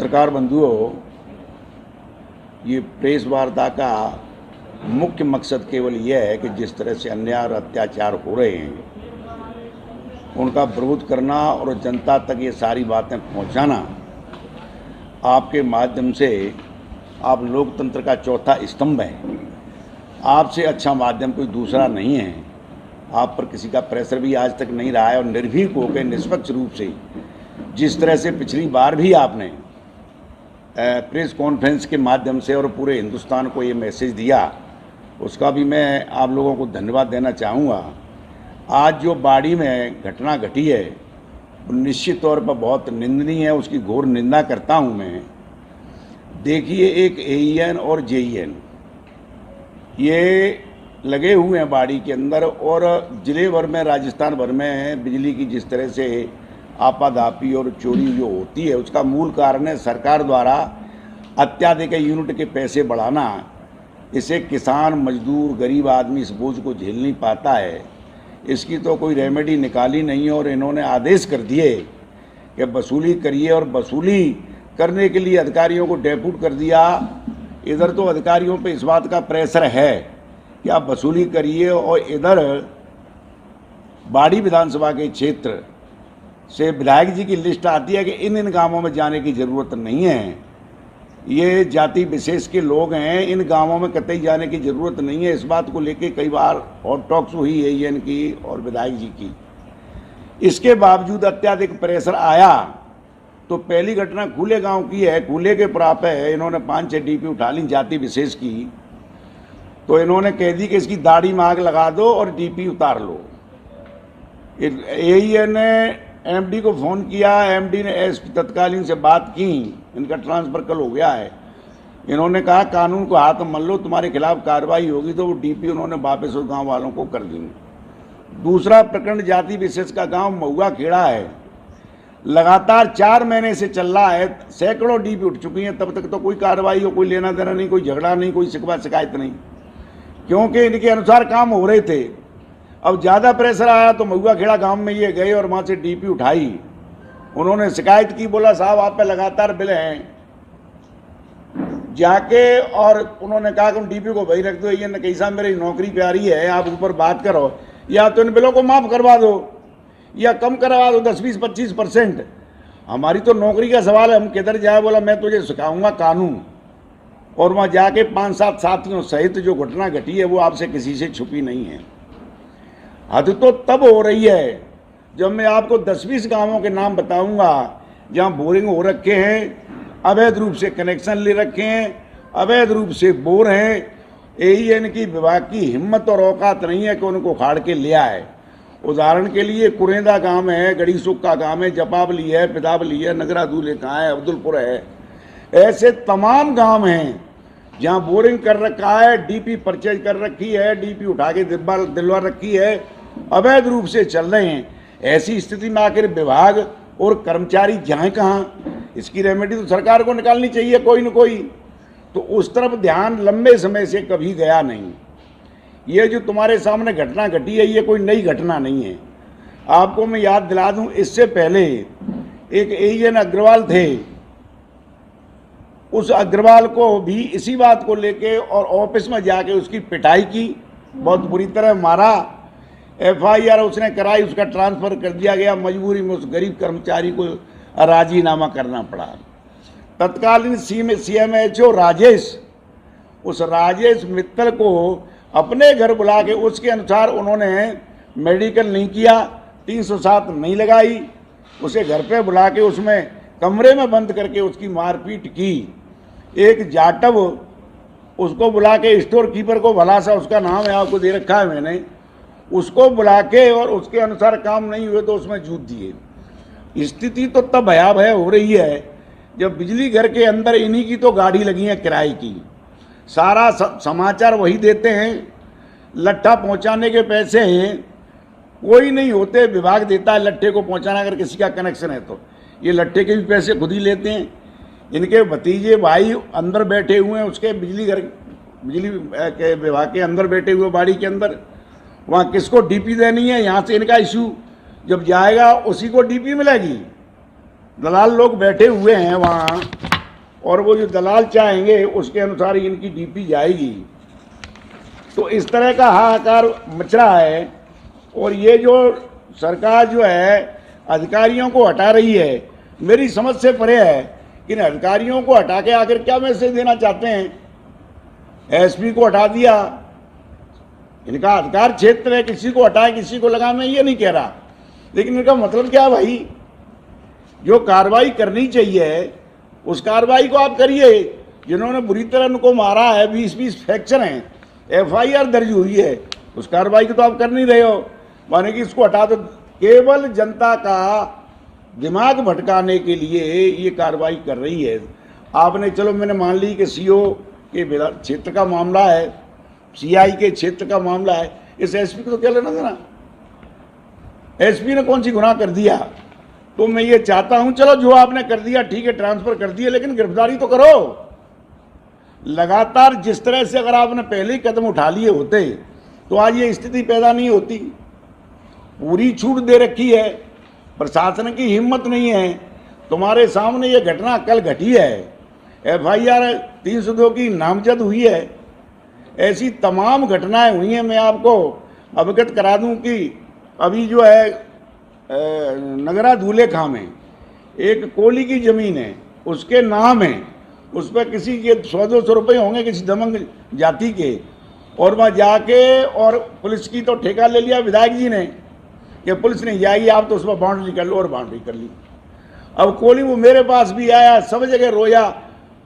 पत्रकार बंधुओं, ये प्रेस वार्ता का मुख्य मकसद केवल यह है कि जिस तरह से अन्याय और अत्याचार हो रहे हैं उनका विरोध करना और जनता तक ये सारी बातें पहुंचाना। आपके माध्यम से आप लोकतंत्र का चौथा स्तंभ हैं। आपसे अच्छा माध्यम कोई दूसरा नहीं है। आप पर किसी का प्रेशर भी आज तक नहीं रहा है और निर्भीक होकर निष्पक्ष रूप से जिस तरह से पिछली बार भी आपने प्रेस कॉन्फ्रेंस के माध्यम से और पूरे हिंदुस्तान को ये मैसेज दिया, उसका भी मैं आप लोगों को धन्यवाद देना चाहूँगा। आज जो बाड़ी में घटना घटी है वो निश्चित तौर पर बहुत निंदनीय है, उसकी घोर निंदा करता हूँ मैं। देखिए, एक एईएन और जेईएन ये लगे हुए हैं बाड़ी के अंदर और जिले भर में, राजस्थान भर में बिजली की जिस तरह से आपाधापी और चोरी जो होती है उसका मूल कारण है सरकार द्वारा अत्याधिक यूनिट के पैसे बढ़ाना। इसे किसान, मजदूर, गरीब आदमी इस बोझ को झेल नहीं पाता है। इसकी तो कोई रेमेडी निकाली नहीं और इन्होंने आदेश कर दिए कि वसूली करिए और वसूली करने के लिए अधिकारियों को डेप्यूट कर दिया। इधर तो अधिकारियों पे इस बात का प्रेशर है कि आप वसूली करिए और इधर बाड़ी विधानसभा के क्षेत्र से विधायक जी की लिस्ट आती है कि इन गांवों में जाने की ज़रूरत नहीं है, ये जाति विशेष के लोग हैं, इन गांवों में कतई जाने की ज़रूरत नहीं है। इस बात को लेके कई बार और टॉक्स हुई एईएन की और विधायक जी की। इसके बावजूद अत्याधिक प्रेशर आया तो पहली घटना कूले गांव की है। कूले के प्राप है, इन्होंने 5-6 डीपी उठा ली जाति विशेष की, तो इन्होंने कह दी कि इसकी दाढ़ी में आग लगा दो और डीपी उतार लो। एईएन ने एमडी को फ़ोन किया, एमडी ने एसपी तत्कालीन से बात की, इनका ट्रांसफ़र कल हो गया है। इन्होंने कहा कानून को हाथ में लो, तुम्हारे खिलाफ कार्रवाई होगी, तो वो डीपी उन्होंने वापस उस गांव वालों को कर दी। दूसरा प्रकरण जाति विशेष का गांव महुआ खेड़ा है। लगातार 4 महीने से चल रहा है, सैकड़ों डीपी उठ चुकी हैं, तब तक तो कोई कार्रवाई हो, कोई लेना देना नहीं, कोई झगड़ा नहीं, कोई शिकवा शिकायत नहीं, क्योंकि इनके अनुसार काम हो रहे थे। अब ज़्यादा प्रेशर आया तो महुआ खेड़ा गांव में ये गए और वहाँ से डीपी उठाई। उन्होंने शिकायत की, बोला साहब आप पे लगातार बिल हैं। जाके और उन्होंने कहा कि डीपी को वही रख दो, ये न कैसा मेरी नौकरी प्यारी है, आप ऊपर बात करो, या तो इन बिलों को माफ़ करवा दो या कम करवा दो 10-20-25%। हमारी तो नौकरी का सवाल है, हम किधर जाए। बोला मैं तुझे सिखाऊंगा कानून। और वहाँ जाके 5-7 साथियों सहित जो घटना घटी है वो आपसे किसी से छुपी नहीं है। हद तो तब हो रही है जब मैं आपको 10-20 गांवों के नाम बताऊंगा जहां बोरिंग हो रखे हैं, अवैध रूप से कनेक्शन ले रखे हैं, अवैध रूप से बोर हैं। एईएन की विभाग की हिम्मत और औकात नहीं है कि उनको उखाड़ के ले आए। उदाहरण के लिए कुरेंदा गांव है, गढ़ीसुख का गांव है, जपावली है, पिदावली है, नगरा दूल्हे कहाँ है, अब्दुलपुर है। ऐसे तमाम गांव हैं जहां बोरिंग कर रखा है, डीपी परचेज कर रखी है, डीपी उठा के दिलवा रखी है, अवैध रूप से चल रहे हैं। ऐसी स्थिति में आखिर विभाग और कर्मचारी जाएं कहाँ? इसकी रेमेडी तो सरकार को निकालनी चाहिए कोई न कोई। तो उस तरफ ध्यान लंबे समय से कभी गया नहीं। ये जो तुम्हारे सामने घटना घटी है ये कोई नई घटना नहीं है। आपको मैं याद दिला दूं, इससे पहले एक एईएन अग्रवाल थे, उस अग्रवाल को भी इसी बात को लेके और ऑफिस में जाके उसकी पिटाई की, बहुत बुरी तरह मारा। एफआईआर उसने कराई, उसका ट्रांसफ़र कर दिया गया। मजबूरी में उस गरीब कर्मचारी को राजीनामा करना पड़ा। तत्कालीन सीएमएचओ राजेश, उस राजेश मित्तल को अपने घर बुला के उसके अनुसार उन्होंने मेडिकल नहीं किया, 307 नहीं लगाई, उसे घर पे बुला के उसमें कमरे में बंद करके उसकी मारपीट की। एक जाटव उसको बुला के, स्टोर कीपर को भला सा उसका नाम है, आपको दे रखा है मैंने, उसको बुला के और उसके अनुसार काम नहीं हुए तो उसमें जूत दिए। स्थिति तो तब भयावह हो रही है जब बिजली घर के अंदर इन्हीं की तो गाड़ी लगी है किराए की, सारा समाचार वही देते हैं, लट्ठा पहुंचाने के पैसे कोई नहीं होते, विभाग देता है लट्ठे को पहुंचाना अगर किसी का कनेक्शन है तो। ये लट्ठे के भी पैसे खुद ही लेते हैं। इनके भतीजे भाई अंदर बैठे हुए हैं, उसके बिजली के विभाग के अंदर बैठे हुए बाड़ी के अंदर। वहाँ किसको डीपी देनी है, यहाँ से इनका इशू जब जाएगा उसी को डीपी मिलेगी। दलाल लोग बैठे हुए हैं वहाँ और वो जो दलाल चाहेंगे उसके अनुसार ही इनकी डीपी जाएगी। तो इस तरह का हाहाकार मच रहा है। और ये जो सरकार जो है अधिकारियों को हटा रही है, मेरी समझ से परे है कि इन अधिकारियों को हटा के आखिर क्या मैसेज देना चाहते हैं। एसपी को हटा दिया, इनका अधिकार क्षेत्र है, किसी को हटाए किसी को लगा, मैं ये नहीं कह रहा, लेकिन इनका मतलब क्या है भाई, जो कार्रवाई करनी चाहिए उस कार्रवाई को आप करिए। जिन्होंने बुरी तरह उनको मारा है, 20-20 फ्रैक्चर हैं, एफआईआर दर्ज हुई है, उस कार्रवाई को तो आप कर नहीं रहे हो। माने कि इसको हटा दो, केवल जनता का दिमाग भटकाने के लिए ये कार्रवाई कर रही है। आपने, चलो मैंने मान ली कि सीओ के क्षेत्र का मामला है, सीआई के क्षेत्र का मामला है, इस एसपी को तो क्या लेना देना, एसपी ने कौन सी गुनाह कर दिया। तो मैं ये चाहता हूं, चलो जो आपने कर दिया ठीक है, ट्रांसफर कर दिया, लेकिन गिरफ्तारी तो करो। लगातार जिस तरह से अगर आपने पहले ही कदम उठा लिए होते तो आज ये स्थिति पैदा नहीं होती। पूरी छूट दे रखी है, प्रशासन की हिम्मत नहीं है। तुम्हारे सामने ये घटना कल घटी है, एफआईआर 302 की नामजद हुई है। ऐसी तमाम घटनाएं हुई हैं। मैं आपको अवगत करा दूं कि अभी जो है नगरा दूल्हेखा में एक कोली की ज़मीन है, उसके नाम है, उस पर किसी के 100-200 रुपये होंगे किसी दमंग जाति के, और वहाँ जाके और पुलिस की तो ठेका ले लिया विधायक जी ने कि पुलिस नहीं जाएगी, आप तो उस पर बाउंड्री कर लो, और बाउंड्री कर ली। अब कोली वो मेरे पास भी आया, सब जगह रोया,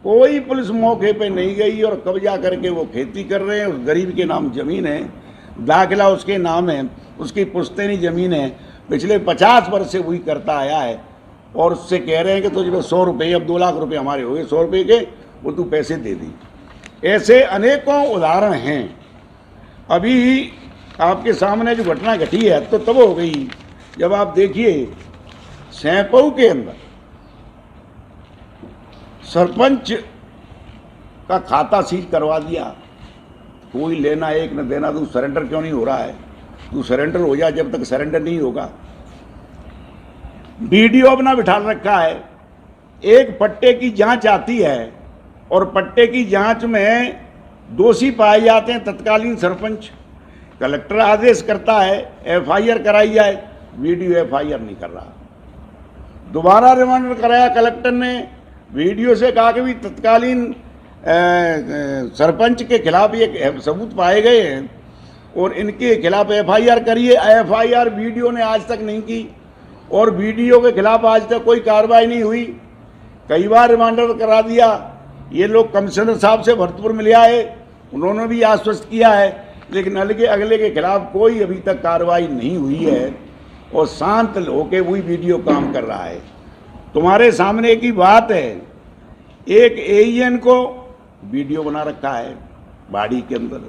कोई पुलिस मौके पे नहीं गई, और कब्जा करके वो खेती कर रहे हैं। उस गरीब के नाम ज़मीन है, दाखिला उसके नाम है, उसकी पुश्तैनी ज़मीन है, पिछले 50 वर्ष से वही करता आया है। और उससे कह रहे हैं कि तुझे 100 रुपये, अब 2 लाख रुपए हमारे हो गए, 100 रुपये के वो तू पैसे दे दी। ऐसे अनेकों उदाहरण हैं। अभी आपके सामने जो घटना घटी है तो तब हो गई जब आप देखिए सैंपऊ के अंदर सरपंच का खाता सीज करवा दिया। कोई लेना एक न देना, तू सरेंडर क्यों नहीं हो रहा है, तू सरेंडर हो जा, जब तक सरेंडर नहीं होगा। वीडियो अपना बिठा रखा है, एक पट्टे की जांच आती है और पट्टे की जांच में दोषी पाए जाते हैं तत्कालीन सरपंच। कलेक्टर आदेश करता है एफआईआर कराई जाए, वीडियो एफआईआर नहीं कर रहा। दोबारा रिमांड कराया कलेक्टर ने, वीडियो से कहा कि भी तत्कालीन सरपंच के खिलाफ ये सबूत पाए गए हैं और इनके खिलाफ एफआईआर करिए। एफआईआर वीडियो ने आज तक नहीं की और वीडियो के खिलाफ आज तक कोई कार्रवाई नहीं हुई। कई बार रिमांडर करा दिया। ये लोग कमिश्नर साहब से भरतपुर मिले आए, उन्होंने भी आश्वस्त किया है, लेकिन अगले के खिलाफ कोई अभी तक कार्रवाई नहीं हुई है और शांत होकर वही वीडियो काम कर रहा है। तुम्हारे सामने की बात है, एक एईएन को वीडियो बना रखा है बाड़ी के अंदर,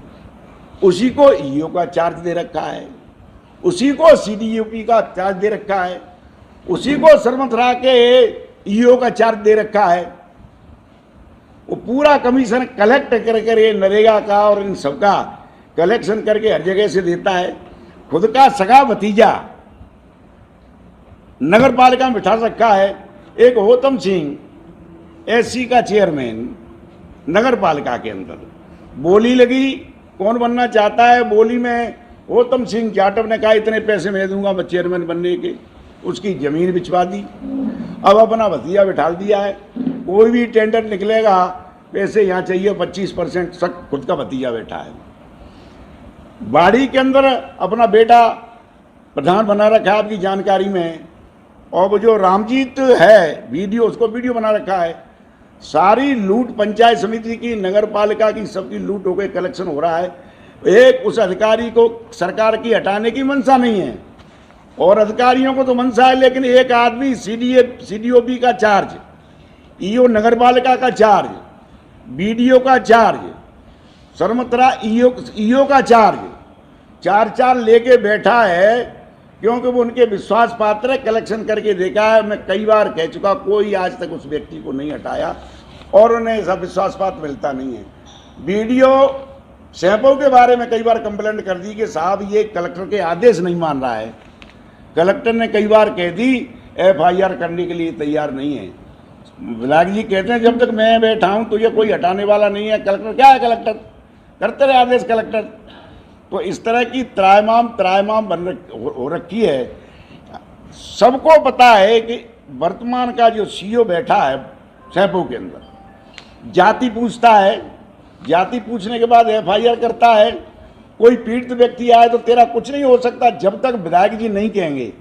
उसी को ईओ का चार्ज दे रखा है, उसी को सीडीओपी का चार्ज दे रखा है, उसी को सरमथरा के ईओ का चार्ज दे रखा है। वो पूरा कमीशन कलेक्ट करके नरेगा का और इन सबका कलेक्शन करके हर जगह से देता है। खुद का सगा भतीजा नगर पालिका में बिठा रखा है। एक होतम सिंह एससी का चेयरमैन नगर पालिका के अंदर, बोली लगी कौन बनना चाहता है, बोली में होतम सिंह जाटव ने कहा इतने पैसे मैं दूंगा मैं चेयरमैन बनने के, उसकी जमीन बिचवा दी। अब अपना भतीजा बिठा दिया है, कोई भी टेंडर निकलेगा पैसे यहाँ चाहिए 25%, सब खुद का भतीजा बैठा है। बाड़ी के अंदर अपना बेटा प्रधान बना रखा है आपकी जानकारी में, और वो जो रामजीत है वीडियो, उसको वीडियो बना रखा है। सारी लूट पंचायत समिति की, नगर पालिका की, सबकी लूट होकर कलेक्शन हो रहा है। एक उस अधिकारी को सरकार की हटाने की मंशा नहीं है और अधिकारियों को तो मंशा है, लेकिन एक आदमी सीडीओपी का चार्ज, ईओ नगर पालिका का चार्ज, बीडीओ का चार्ज, सरमथरा ईओ का चार्ज, 4 लेके बैठा है, क्योंकि वो उनके विश्वास पात्र है। कलेक्शन करके देखा है, मैं कई बार कह चुका, कोई आज तक उस व्यक्ति को नहीं हटाया और उन्हें ऐसा विश्वास पात्र मिलता नहीं है। वीडियो सैंपऊ के बारे में कई बार कंप्लेंट कर दी कि साहब ये कलेक्टर के आदेश नहीं मान रहा है। कलेक्टर ने कई बार कह दी एफआईआर करने के लिए तैयार नहीं है, विधायक जी कहते हैं जब तक मैं बैठा हूं तो ये कोई हटाने वाला नहीं है। कलेक्टर क्या है, कलेक्टर करते रहे आदेश कलेक्टर। तो इस तरह की त्रायमाम हो रखी है। सबको पता है कि वर्तमान का जो सीईओ बैठा है सैपो के अंदर, जाति पूछता है, जाति पूछने के बाद एफआईआर करता है। कोई पीड़ित व्यक्ति आए तो तेरा कुछ नहीं हो सकता जब तक विधायक जी नहीं कहेंगे।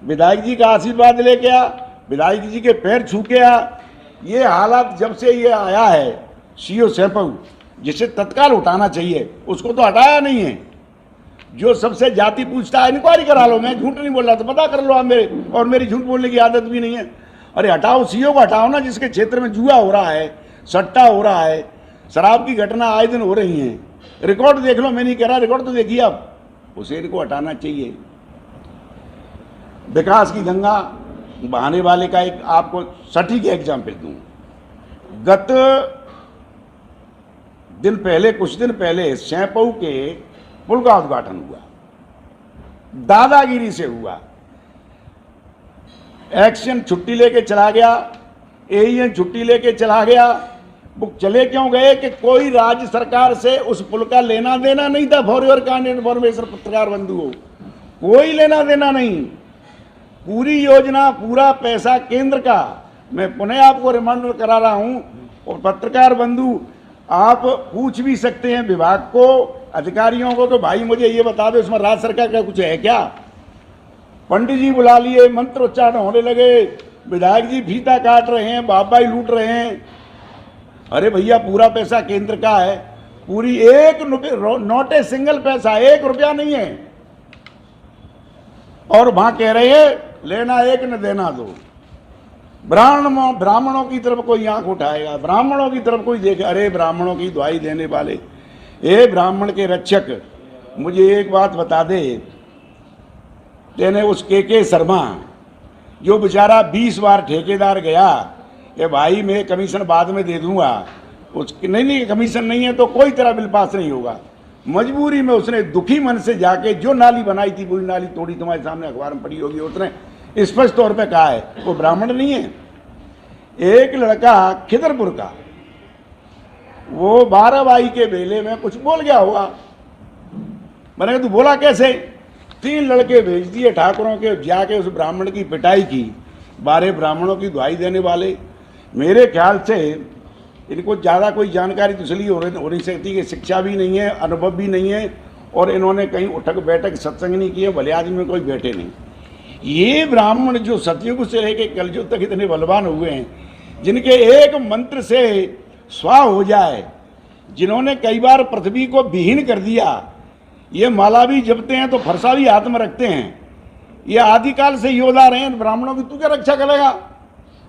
विधायक जी का आशीर्वाद लेके आ, विधायक जी के पैर छू के आ। ये हालात जब से ये आया है सीईओ सैपो, जिसे तत्काल उठाना चाहिए, उसको तो हटाया नहीं है। जो सबसे जाति पूछता है इंक्वायरी करा लो, मैं झूठ नहीं बोल रहा, तो पता कर लो आप मेरे, और मेरी झूठ बोलने की आदत भी नहीं है। अरे हटाओ, सीईओ को हटाओ ना, जिसके क्षेत्र में जुआ हो रहा है, सट्टा हो रहा है, शराब की घटना आए दिन हो रही हैं। रिकॉर्ड देख लो, मैं नहीं कह रहा, रिकॉर्ड तो देखिए आप, उसे इनको हटाना चाहिए। विकास की गंगा बहाने वाले का एक आपको सटीक एग्जाम्पल दूं। गत दिन पहले, कुछ दिन पहले सैपो के पुल का उद्घाटन हुआ, दादागिरी से हुआ। एक्शन छुट्टी लेके चला गया, एईएन छुट्टी लेके चला गया। वो चले क्यों गए कि कोई राज्य सरकार से उस पुल का लेना देना नहीं था। फॉर योर काइंड इन्फॉर्मेशन पत्रकार बंधुओं, कोई लेना देना नहीं। पूरी योजना, पूरा पैसा केंद्र का। मैं पुनः आपको रिमाइंडर करा रहा हूं, और पत्रकार बंधु आप पूछ भी सकते हैं विभाग को, अधिकारियों को, तो भाई मुझे ये बता दो इसमें राज्य सरकार का कुछ है क्या। पंडित जी बुला लिए, मंत्र उच्चारण होने लगे, विधायक जी फीता काट रहे हैं, बाबाई लूट रहे हैं। अरे भैया, पूरा पैसा केंद्र का है, पूरी एक नोट ए सिंगल पैसा, 1 रुपया नहीं है। और वहां कह रहे हैं लेना एक न देना दो। ब्राह्मणों की तरफ कोई आंख उठाएगा, ब्राह्मणों की तरफ कोई देखे। अरे ब्राह्मणों की दुहाई देने वाले, ए ब्राह्मण के रक्षक, मुझे एक बात बता दे, तेने उस के शर्मा, जो बेचारा 20 बार ठेकेदार गया कि भाई मैं कमीशन बाद में दे दूंगा, उसकी नहीं कमीशन नहीं है तो कोई तेरा बिल पास नहीं होगा। मजबूरी में उसने दुखी मन से जाके जो नाली बनाई थी वही नाली तोड़ी, तुम्हारे सामने अखबार में पड़ी होगी। उसने स्पष्ट तौर पे कहा है वो ब्राह्मण नहीं है। एक लड़का खिदरपुर का, वो 12 भाई के बेले में कुछ बोल गया होगा। मैंने कहा तू बोला कैसे? 3 लड़के भेज दिए ठाकुरों के, जाके उस ब्राह्मण की पिटाई की। 12 ब्राह्मणों की दुहाई देने वाले। मेरे ख्याल से इनको ज़्यादा कोई जानकारी तो इसलिए हो नहीं सकती कि शिक्षा भी नहीं है, अनुभव भी नहीं है, और इन्होंने कहीं उठक बैठक सत्संग नहीं किए, भले आदमी में कोई बैठे नहीं। ये ब्राह्मण जो सतयुग से रह के कलयुग तक इतने बलवान हुए हैं, जिनके एक मंत्र से स्वाह हो जाए, जिन्होंने कई बार पृथ्वी को विहीन कर दिया, ये माला भी जपते हैं तो फरसा भी हाथ में रखते हैं, ये आदिकाल से योद्धा रहे हैं। ब्राह्मणों की तू क्या रक्षा करेगा?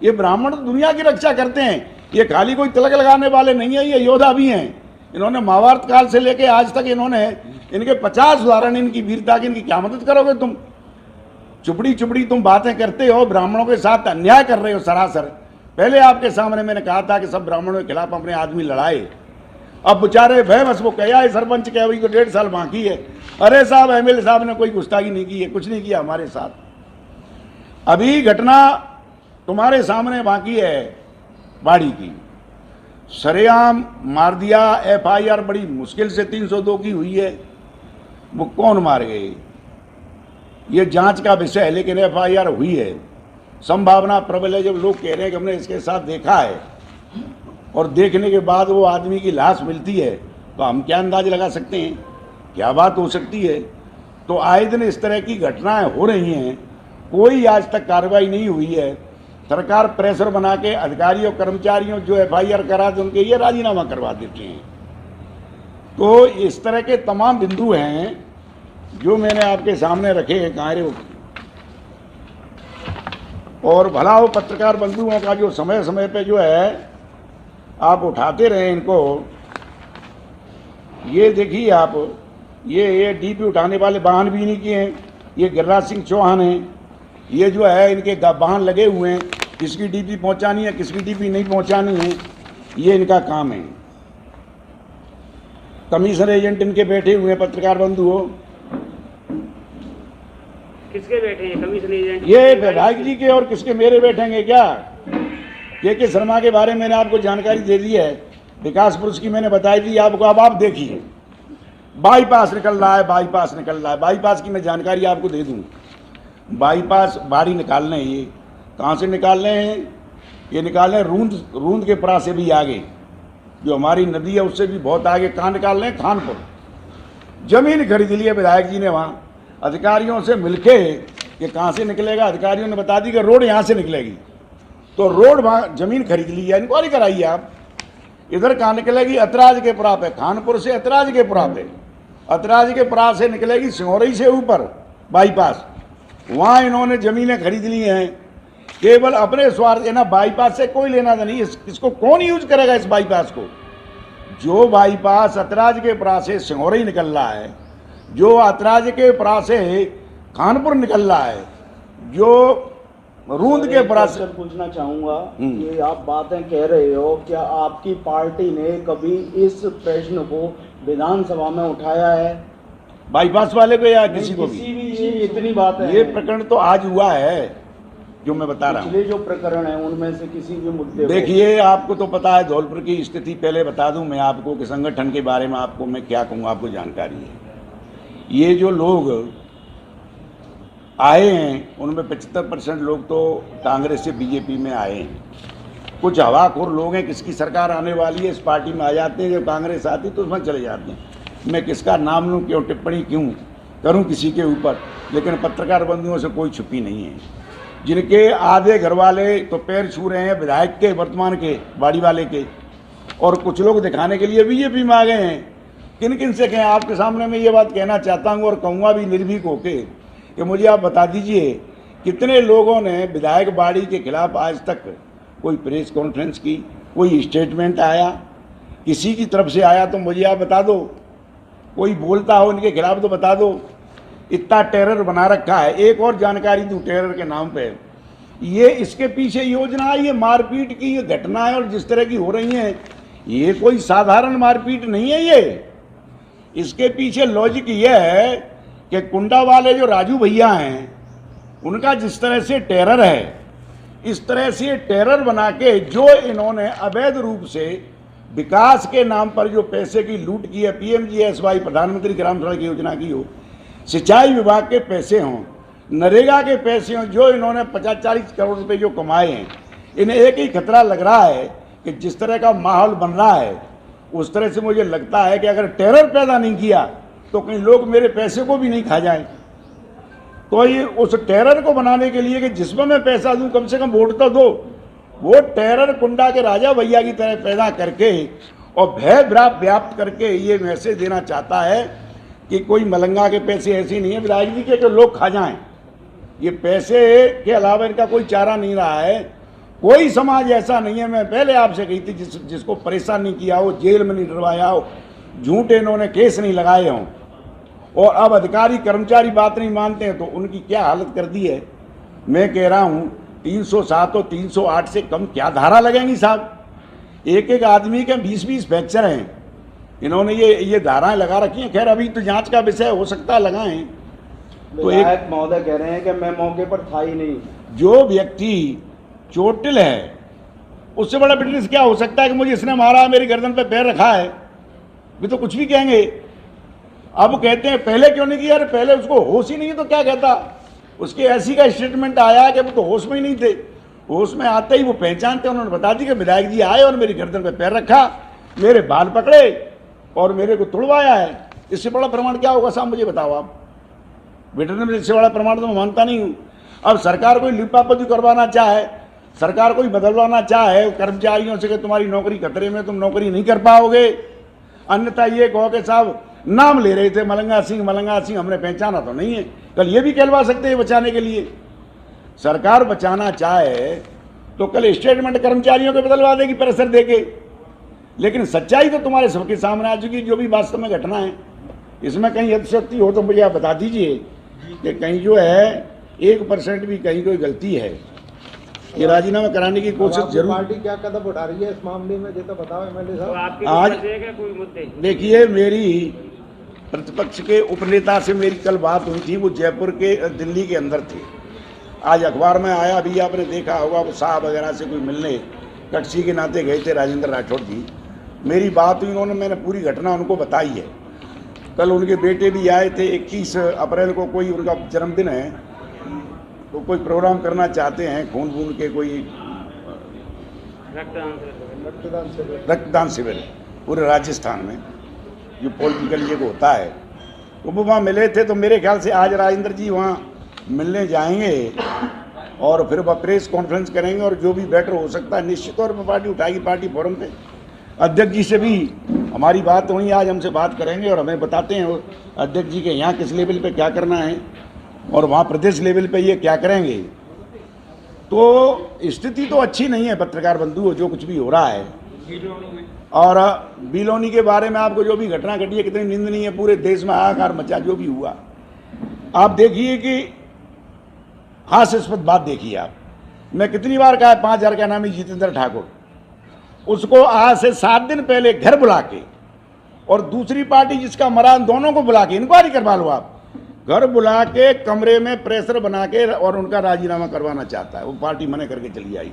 ये ब्राह्मण तो दुनिया की रक्षा करते हैं, ये खाली कोई तिलक लगाने वाले नहीं है, ये योद्धा भी हैं। इन्होंने महाभारत काल से लेके आज तक इन्होंने, इनके 50 उदाहरण इनकी वीरता की, इनकी क्या मदद करोगे तुम? चुपड़ी चुपड़ी तुम बातें करते हो, ब्राह्मणों के साथ अन्याय कर रहे हो सरासर। पहले आपके सामने मैंने कहा था कि सब ब्राह्मणों के खिलाफ अपने आदमी लड़ाए, अब बेचारे भय बस वो कहा है सरपंच कह भाई को 1.5 साल बाकी है। अरे साहब, एमएलए साहब ने कोई गुस्ताखी नहीं की है, कुछ नहीं किया हमारे साथ। अभी घटना तुम्हारे सामने बाकी है बाड़ी की, सरेआम मार दिया। एफआईआर बड़ी मुश्किल से 302 की हुई है। वो कौन मार गए ये जांच का विषय है, लेकिन एफआईआर हुई है। संभावना प्रबल है, जब लोग कह रहे हैं कि हमने इसके साथ देखा है, और देखने के बाद वो आदमी की लाश मिलती है, तो हम क्या अंदाज लगा सकते हैं क्या बात हो सकती है। तो आए दिन इस तरह की घटनाएं हो रही हैं, कोई आज तक कार्रवाई नहीं हुई है। सरकार प्रेशर बना के अधिकारियों कर्मचारियों जो एफआईआर करा थे उनके ये राजीनामा करवा देते हैं। तो इस तरह के तमाम बिंदु हैं जो मैंने आपके सामने रखे हैं कार्य। और भला हो पत्रकार बंधुओं का जो समय समय पे जो है आप उठाते रहे इनको। ये देखिए आप, ये डीपी उठाने वाले वाहन भी नहीं किए हैं, ये गिरिराज सिंह चौहान हैं। ये जो है इनके वाहन लगे हुए हैं, किसकी डीपी पहुंचानी है किसकी डीपी नहीं पहुंचानी है, ये इनका काम है। कमीशन एजेंट इनके बैठे हुए हैं पत्रकार बंधु हो। किसके बैठे हैं कमीशन एजेंट? ये विधायक जी के, और किसके मेरे बैठेंगे क्या? के शर्मा के बारे में मैंने आपको जानकारी दे दी है, विकास पुरुष की मैंने बताई थी आपको। अब आप देखिए, बाईपास निकल रहा है, बाईपास निकल रहा है। बाईपास की मैं जानकारी आपको दे दूं। बाईपास बाड़ी निकालने, ये कहाँ से निकाल रहे हैं? ये निकाल रहे हैं रूंद के परा से भी आगे, जो हमारी नदी है उससे भी बहुत आगे। कहाँ निकाल रहे हैं? खानपुर। जमीन खरीद ली है विधायक जी ने वहाँ अधिकारियों से मिलके। ये कहाँ से निकलेगा? अधिकारियों ने बता दी कि रोड यहाँ से निकलेगी, तो रोड वहाँ जमीन खरीद ली है, इंक्वायरी कराइए आप। इधर कहाँ निकलेगी? अतराज के पुरा पे, खानपुर से अतराज के पुरा पे, अतराज के पुरा से निकलेगी सिंगोरई से ऊपर बाईपास। वहाँ इन्होंने ज़मीनें खरीद ली हैं केवल अपने स्वार्थ। ना बाईपास से कोई लेना नहीं। इसको कौन यूज करेगा इस बाईपास को? जो बाईपास अतराज के पुरा से सिंगोरई निकल रहा है, जो अतराज के पुरा से खानपुर निकल रहा है, जो रूंद के पुरा से। पूछना चाहूंगा कि आप बातें कह रहे हो, क्या आपकी पार्टी ने कभी इस प्रश्न को विधानसभा में उठाया है? बाईपास वाले को या किसी को भी? ये इतनी बात है। ये प्रकरण तो आज हुआ है जो मैं बता रहा हूँ। पिछले जो प्रकरण है उनमें से किसी भी मुद्दे देखिए, आपको तो पता है धौलपुर की स्थिति। पहले बता दूं मैं आपको कि संगठन के बारे में आपको मैं क्या कहूँगा, आपको जानकारी है। ये जो लोग आए हैं उनमें 75% लोग तो कांग्रेस से बीजेपी में आए हैं। कुछ हवाखोर लोग हैं, किसकी सरकार आने वाली है इस पार्टी में आ जाते हैं, जब कांग्रेस आती तो उसमें चले जाते हैं। मैं किसका नाम लूँ, क्यों टिप्पणी क्यों करूँ किसी के ऊपर, लेकिन पत्रकार बंधुओं से कोई छुपी नहीं है। जिनके आधे घर वाले तो पैर छू रहे हैं विधायक के, वर्तमान के बाड़ी वाले के, और कुछ लोग दिखाने के लिए बीजेपी में आ गए हैं। किन किन से कहें? आपके सामने मैं ये बात कहना चाहता हूँ और कहूँगा भी निर्भीक होके कि मुझे आप बता दीजिए कितने लोगों ने विधायक बाड़ी के खिलाफ आज तक कोई प्रेस कॉन्फ्रेंस की, कोई स्टेटमेंट आया, किसी की तरफ से आया तो मुझे आप बता दो। कोई बोलता हो इनके खिलाफ तो बता दो। इतना टेरर बना रखा है। एक और जानकारी दूं टेरर के नाम पे, ये इसके पीछे योजना, ये मारपीट की ये घटनाएं और जिस तरह की हो रही हैं, ये कोई साधारण मारपीट नहीं है। ये इसके पीछे लॉजिक ये है कि कुंडा वाले जो राजू भैया हैं उनका जिस तरह से टेरर है, इस तरह से टेरर बना के जो इन्होंने अवैध रूप से विकास के नाम पर जो पैसे की लूट की है, PMGSY प्रधानमंत्री ग्राम सड़क योजना की हो, सिंचाई विभाग के पैसे हों, नरेगा के पैसे हों, जो इन्होंने 50-40 करोड़ रुपए जो कमाए हैं, इन्हें एक ही खतरा लग रहा है कि जिस तरह का माहौल बन रहा है उस तरह से मुझे लगता है कि अगर टेरर पैदा नहीं किया तो कहीं लोग मेरे पैसे को भी नहीं खा जाएं। तो ये उस टेरर को बनाने के लिए कि जिसमें मैं पैसा दूं कम से कम वोट तो दो, वो टेरर कुंडा के राजा भैया की तरह पैदा करके और भय व्याप्त करके ये मैसेज देना चाहता है कि कोई मलंगा के पैसे ऐसे नहीं है विधायक जी के कि लोग खा जाएं। ये पैसे के अलावा इनका कोई चारा नहीं रहा है। कोई समाज ऐसा नहीं है, मैं पहले आपसे कही थी, जिसको परेशान नहीं किया हो, जेल में नहीं डरवाया हो, झूठे इन्होंने केस नहीं लगाए हों, और अब अधिकारी कर्मचारी बात नहीं मानते हैं तो उनकी क्या हालत कर दी है। मैं कह रहा हूँ 307 और 308 से कम क्या धारा लगेंगी साहब? एक एक आदमी के 20-20 फ्रैक्चर हैं, इन्होंने ये धाराएं लगा रखी हैं। खैर अभी तो जांच का विषय हो सकता है लगाएं। तो एक महोदय कह रहे हैं कि मैं मौके पर था ही नहीं। जो व्यक्ति चोटिल है उससे बड़ा बिजनेस क्या हो सकता है कि मुझे इसने मारा, मेरी गर्दन पे पैर रखा है, भी तो कुछ भी कहेंगे। अब कहते हैं पहले क्यों नहीं किया? अरे पहले उसको होश ही नहीं तो क्या कहता? उसके ऐसी का स्टेटमेंट आया कि वो तो होश में ही नहीं थे। होश में आते ही वो पहचानते, उन्होंने बता दी कि विधायक जी आए और मेरी गर्दन पे पैर रखा, मेरे बाल पकड़े और मेरे को तुड़वाया है। इससे बड़ा प्रमाण क्या होगा साहब? मुझे बताओ आप। बेटे में इससे बड़ा प्रमाण तो मैं मानता नहीं हूँ। अब सरकार कोई लिपापोती करवाना चाहे, सरकार कोई बदलवाना चाहे कर्मचारियों से कि तुम्हारी नौकरी खतरे में, तुम नौकरी नहीं कर पाओगे, अन्यथा ये कहो कि साहब नाम ले रहे थे मलंगा सिंह, हमने पहचाना तो नहीं है। कल ये भी कहलवा सकते हैं बचाने के लिए। सरकार बचाना चाहे तो कल स्टेटमेंट कर्मचारियों के बदलवा देगी प्रेशर देके, लेकिन सच्चाई तो तुम्हारे सबके सामने आ चुकी, जो भी वास्तव में घटना है। इसमें कहीं यथशक्ति हो तो मुझे आप बता दीजिए कि कहीं जो है 1% भी कहीं कोई गलती है। ये राजीनामा कराने की कोशिश जरूर। पार्टी क्या कदम उठा रही है इस मामले में, ये तो बताओ एमएलए साहब। आज देखिए, मेरी प्रतिपक्ष के उपनेता से मेरी कल बात हुई थी, वो जयपुर के दिल्ली के अंदर थे। आज अखबार में आया, अभी आपने देखा होगा, वो साहब वगैरह से कोई मिलने कक्षी के नाते गए थे राजेंद्र राठौड़ जी। मेरी बात हुई, उन्होंने, मैंने पूरी घटना उनको बताई है। कल उनके बेटे भी आए थे, 21 अप्रैल को कोई उनका जन्मदिन है, तो कोई प्रोग्राम करना चाहते हैं, खून वून के कोई रक्तदान शिविर पूरे राजस्थान में, जो पॉलिटिकल ये को होता है, तो वो वहाँ मिले थे। तो मेरे ख्याल से आज राजेंद्र जी वहाँ मिलने जाएंगे और फिर वह प्रेस कॉन्फ्रेंस करेंगे, और जो भी बेटर हो सकता है निश्चित तौर पर पार्टी उठाएगी। पार्टी फोरम पे अध्यक्ष जी से भी हमारी बात हुई, आज हमसे बात करेंगे और हमें बताते हैं अध्यक्ष जी के यहाँ किस लेवल पे क्या करना है और वहाँ प्रदेश लेवल पे ये क्या करेंगे। तो स्थिति तो अच्छी नहीं है पत्रकार बंधु, जो कुछ भी हो रहा है। और बिलोनी के बारे में आपको जो भी घटना घटी है, कितनी निंदनीय है, पूरे देश में हाहाकार मचा जो भी हुआ। आप देखिए कि हास्यास्पद बात देखिए आप, मैं कितनी बार कहा 5,000 का नाम है जितेंद्र ठाकुर, उसको आज से 7 दिन पहले घर बुला के, और दूसरी पार्टी जिसका मरान, दोनों को बुला के इंक्वायरी करवा लो आप, घर बुला के कमरे में प्रेशर बना के और उनका राजीनामा करवाना चाहता है। वो पार्टी मने करके चली आई।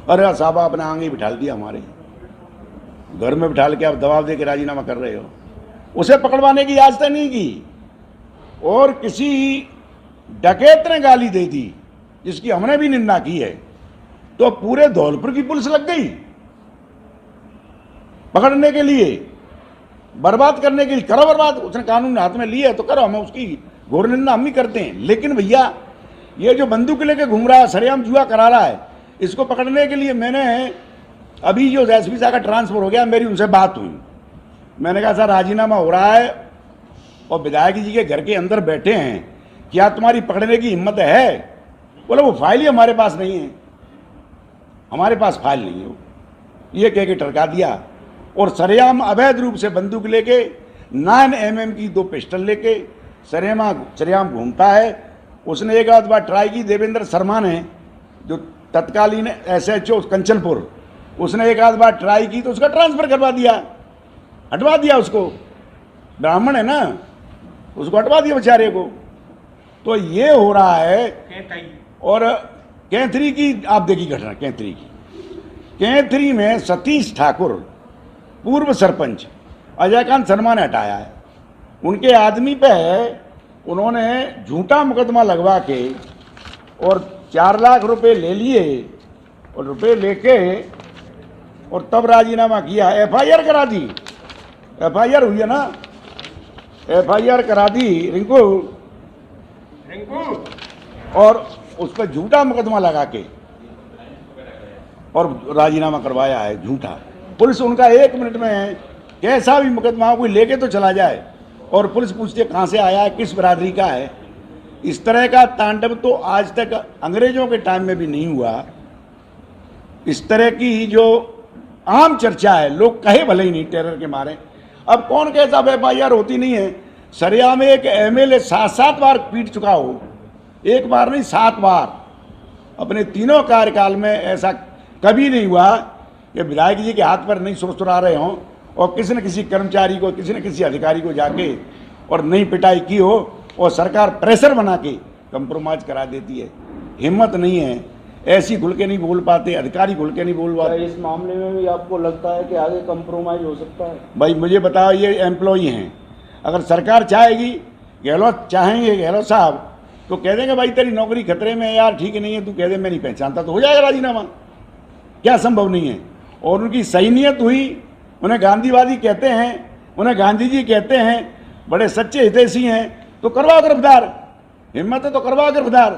अरे साहब आपने आगे बिठा दिया, हमारे घर में बिठा के आप दबाव दे के राजीनामा कर रहे हो। उसे पकड़वाने की याचना नहीं की, और किसी डकैत ने गाली दे दी जिसकी हमने भी निंदा की है, तो पूरे धौलपुर की पुलिस लग गई पकड़ने के लिए, बर्बाद करने के लिए। करो बर्बाद, उसने कानून हाथ में लिया है तो करो, हम उसकी घोर निंदा हम भी करते हैं। लेकिन भैया ये जो बंदूक लेके घूम रहा है, सरेआम जुआ करा रहा है, इसको पकड़ने के लिए मैंने अभी जो एसपी साहब का ट्रांसफर हो गया, मेरी उनसे बात हुई। मैंने कहा सर राजीनामा हो रहा है और विधायक जी के घर के अंदर बैठे हैं, क्या तुम्हारी पकड़ने की हिम्मत है? बोले वो फाइल ही हमारे पास नहीं है, हमारे पास फाइल नहीं है। वो ये कह के टरका दिया, और सरेआम अवैध रूप से बंदूक लेके 9 mm की 2 पिस्टल लेके सरेआम घूमता है। उसने एक आध बार ट्राई की, देवेंद्र शर्मा ने, जो तत्कालीन SHO कंचनपुर, उसने एक आध बार ट्राई की तो उसका ट्रांसफर करवा दिया, हटवा दिया उसको। ब्राह्मण है ना, उसको हटवा दिया बेचारे को। तो ये हो रहा है। और कैथरी की आप देखिए घटना, कैथरी में सतीश ठाकुर पूर्व सरपंच अजयकांत शर्मा ने हटाया है। उनके आदमी पे उन्होंने झूठा मुकदमा लगवा के और 4 लाख रुपए ले लिए, और रुपए लेके और तब राजीनामा किया। FIR करा दी, FIR हुई है ना, FIR करा दी रिंकू, और उस पर झूठा मुकदमा लगा के और राजीनामा करवाया है झूठा। पुलिस उनका 1 मिनट में कैसा भी मुकदमा कोई लेके तो चला जाए, और पुलिस पूछती है कहाँ से आया है, किस बरादरी का है। इस तरह का तांडव तो आज तक अंग्रेजों के टाइम में भी नहीं हुआ। इस तरह की जो आम चर्चा है, लोग कहे भले ही नहीं टेरर के मारे। अब कौन कहता FIR होती नहीं है? सरेआम एक MLA 7 बार पीट चुका हो, 1 बार नहीं 7 बार। अपने 3 कार्यकाल में ऐसा कभी नहीं हुआ कि विधायक जी के हाथ पर नहीं सुरसुरा रहे हों और किसी न किसी कर्मचारी को, किसी न किसी अधिकारी को जाके और नहीं पिटाई की हो, और सरकार प्रेशर बना के कंप्रोमाइज करा देती है। हिम्मत नहीं है, ऐसी खुल के नहीं बोल पाते, अधिकारी खुल के नहीं बोल पाते। इस मामले में भी आपको लगता है कि आगे कंप्रोमाइज हो सकता है? भाई मुझे बताओ, ये एम्प्लॉई हैं, अगर सरकार चाहेगी, गहलोत चाहेंगे, गहलोत साहब, तो कह देंगे भाई तेरी नौकरी खतरे में है यार, ठीक नहीं है, तू कह दे मैं नहीं पहचानता, तो हो जाएगा राजीनामा। क्या संभव नहीं है? और उनकी सही नियत हुई, उन्हें गांधीवादी कहते हैं, उन्हें गांधी जी कहते हैं, बड़े सच्चे हितैषी हैं, तो करवाओ गिरफ्तार। हिम्मत है तो करवाओ गिरफ्तार।